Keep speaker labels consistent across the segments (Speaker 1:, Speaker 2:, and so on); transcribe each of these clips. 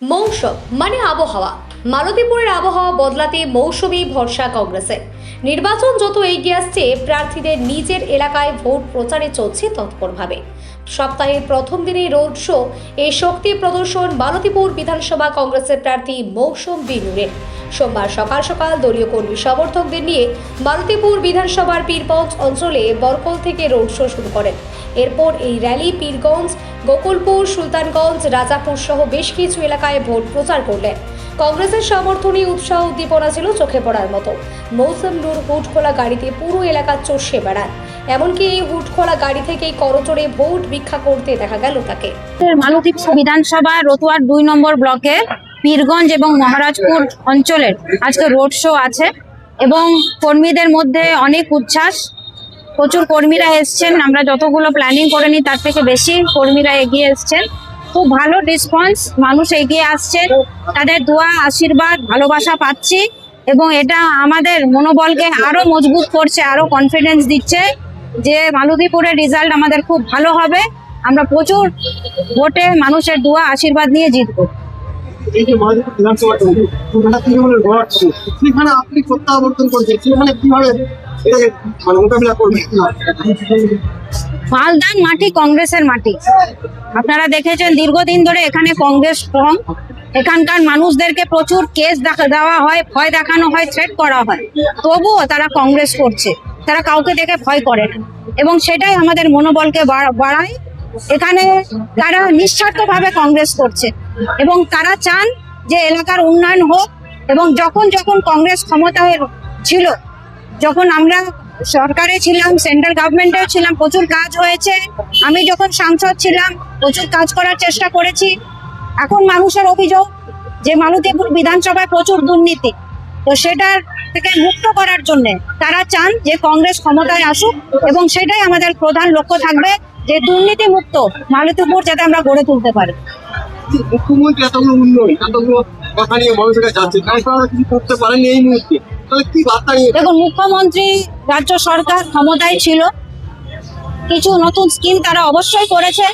Speaker 1: মৌসুম মানে আবহাওয়া। মালতীপুরের আবহাওয়া বদলাতে মৌসুমী ভরসা কংগ্রেসের। নির্বাচন যত এগিয়ে আসছে, প্রার্থীদের নিজের এলাকায় ভোট প্রচারে চলছে তৎপরভাবে। সপ্তাহের প্রথম দিনে রোড শো, এই শক্তি প্রদর্শন মালতীপুর বিধানসভা কংগ্রেসের প্রার্থী মৌসুম বিনুরের। সোমবার সকাল সকাল দলীয় কর্মী সমর্থকদের নিয়ে মালতীপুর বিধানসভার পীরগঞ্জ অঞ্চলে বরকল থেকে রোড শো শুরু করেন। এরপর এই র্যালি পীরগঞ্জ, গোকুলপুর, সুলতানগঞ্জ, রাজাপুর সহ বেশ কিছু এলাকায় ভোট প্রচার করলেন। কংগ্রেসের সমর্থনী উৎসাহ উদ্দীপনা ছিল চোখে পড়ার মতো। মৌসুম নূর হুড খোলা গাড়িতে পুরো এলাকা চষে বেড়ান। এমনকি এই হুড খোলা গাড়ি থেকেই করজোড়ে ভোট ভিক্ষা করতে দেখা গেল তাকে।
Speaker 2: মালতীপুর বিধানসভা রতুয়ার 2 নম্বর ব্লকে পীরগঞ্জ এবং মহারাজপুর অঞ্চলের আজকে রোড শো আছে এবং কর্মীদের মধ্যে অনেক উচ্ছ্বাস। প্রচুর কর্মীরা এসছেন, আমরা যতগুলো প্ল্যানিং করে নিই তার থেকে বেশি কর্মীরা এগিয়ে এসছেন। খুব ভালো রেসপন্স, মানুষ এগিয়ে আসছেন, তাদের দোয়া, আশীর্বাদ, ভালোবাসা পাচ্ছি এবং এটা আমাদের মনোবলকে আরো মজবুত করছে, আরো কনফিডেন্স দিচ্ছে যে মালতীপুরের রেজাল্ট আমাদের খুব ভালো হবে। আমরা প্রচুর ভোটে মানুষের দোয়া, আশীর্বাদ নিয়ে জিতবো।
Speaker 3: এই যে মালদা বিধানসভা তৃণমূলের গড় ছিল, সেখানে আপনি প্রত্যাবর্তন করছেন, সেখানে কিভাবে মোকাবিলা করবেন?
Speaker 2: মালদার মাটি কংগ্রেসের মাটি। আপনারা দেখেছেন দীর্ঘদিন ধরে এখানে কংগ্রেস স্ট্রং। এখানকার মানুষদেরকে প্রচুর কেস দেওয়া হয়, ভয় দেখানো হয়, থ্রেট করা হয়, তবুও তারা কংগ্রেস করছে। তারা কাউকে দেখে ভয় করে না এবং সেটাই আমাদের মনোবলকে বাড়ায়। এখানে তারা নিঃস্বার্থভাবে কংগ্রেস করছে এবং তারা চান যে এলাকার উন্নয়ন হোক। এবং যখন যখন কংগ্রেস ক্ষমতায় ছিল, যখন আমরা সরকারে ছিলাম, সেন্ট্রাল গভর্নমেন্টেও ছিলাম, প্রচুর কাজ হয়েছে। আমি যখন সাংসদ ছিলাম প্রচুর কাজ করার চেষ্টা করেছি। এখন মানুষের অভিযোগ যে মালতীপুর বিধানসভায় প্রচুর দুর্নীতি, তো সেটার থেকে মুক্ত করার জন্য তারা চান যে কংগ্রেস ক্ষমতায় আসুক এবং সেটাই আমাদের প্রধান লক্ষ্য থাকবে যে দুর্নীতি মুক্ত মালতীপুর যাতে আমরা গড়ে তুলতে পারি।
Speaker 3: মুখ্যমন্ত্রী এতগুলো উন্নয়ন, এতগুলো কথা নিয়ে মানুষের কাছে যাচ্ছে, তারপর কিছু করতে পারেনি এই মুহূর্তে, তাহলে কি বার্তা নিয়ে?
Speaker 2: দেখুন, মুখ্যমন্ত্রী, রাজ্য সরকার ক্ষমতায় ছিল, কিছু নতুন স্কিম তারা অবশ্যই করেছে,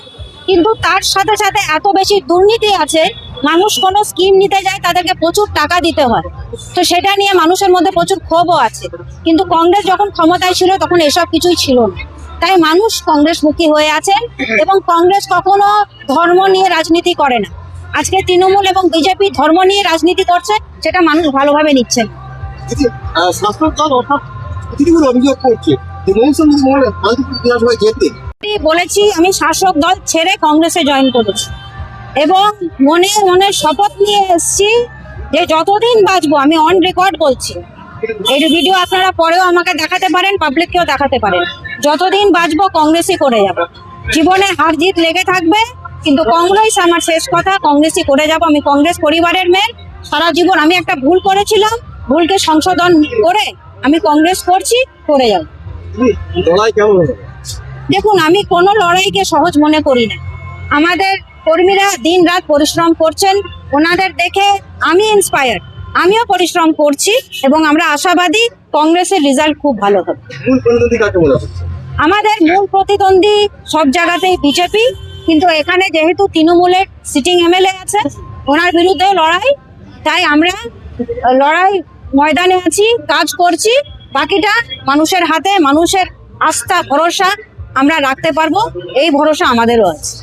Speaker 2: কিন্তু তার সাথে সাথে এত বেশি দুর্নীতি আছে, মানুষ কোনো স্কিম নিতে যায় তাদেরকে প্রচুর টাকা দিতে হয়। তো সেটা নিয়ে মানুষের মধ্যে প্রচুর ক্ষোভও আছে। কিন্তু কংগ্রেস যখন ক্ষমতায় ছিল তখন এসব কিছুই ছিল না। তাই মানুষ কংগ্রেসমুখী হয়ে আছেন এবং কংগ্রেস কখনো ধর্ম নিয়ে রাজনীতি করে না। আজকে তৃণমূল এবং বিজেপি ধর্ম নিয়ে রাজনীতি করছে, সেটা মানুষ ভালোভাবে নিচ্ছেন।
Speaker 3: শাসক দল অর্থাৎ প্রতিগুলো অভিযোগ করছে যে মৌসুম যদি মালতীপুর বিধানসভায় যেতে।
Speaker 2: বলেছি আমি শাসক দল ছেড়ে কংগ্রেসে জয়েন করেছি এবং মনে মনে শপথ নিয়ে এসেছি যে যতদিন বাঁচবো, আমি অন রেকর্ড বলছি, এই ভিডিও আপনারা পরেও আমাকে দেখাতে পারেন, পাবলিককেও দেখাতে পারেন, যতদিন বাঁচবো কংগ্রেসই করে যাব। জীবনে হার জিত লেগে থাকবে, কিন্তু কংগ্রেস আমার শেষ কথা, কংগ্রেসই করে যাব। আমি কংগ্রেস পরিবারের মেয়ে, সারা জীবন আমি একটা ভুল করেছিলাম, ভুলকে সংশোধন করে আমি কংগ্রেস করছি, করে যাব।
Speaker 3: লড়াই কেমন হবে?
Speaker 2: দেখুন, আমি কোনো লড়াইকে সহজ মনে করি না। আমাদের কর্মীরা দিন রাত পরিশ্রম করছেন, ওনাদের দেখে আমি ইন্সপায়ার্ড, আমিও পরিশ্রম করছি এবং আমরা আশাবাদী কংগ্রেসের রেজাল্ট খুব ভালো হবে।
Speaker 3: মূল প্রতিদ্বন্দ্বী কাকে মনে হচ্ছে?
Speaker 2: আমাদের মূল প্রতিদ্বন্দ্বী সব জায়গাতেই বিজেপি, কিন্তু এখানে যেহেতু তৃণমূলের সিটিং এমএলএ আছে, ওনার বিরুদ্ধে লড়াই, তাই আমরা লড়াই ময়দানে আছি, কাজ করছি। বাকিটা মানুষের হাতে, মানুষের আস্থা, ভরসা আমরা রাখতে পারবো, এই ভরসা আমাদেরও আছে।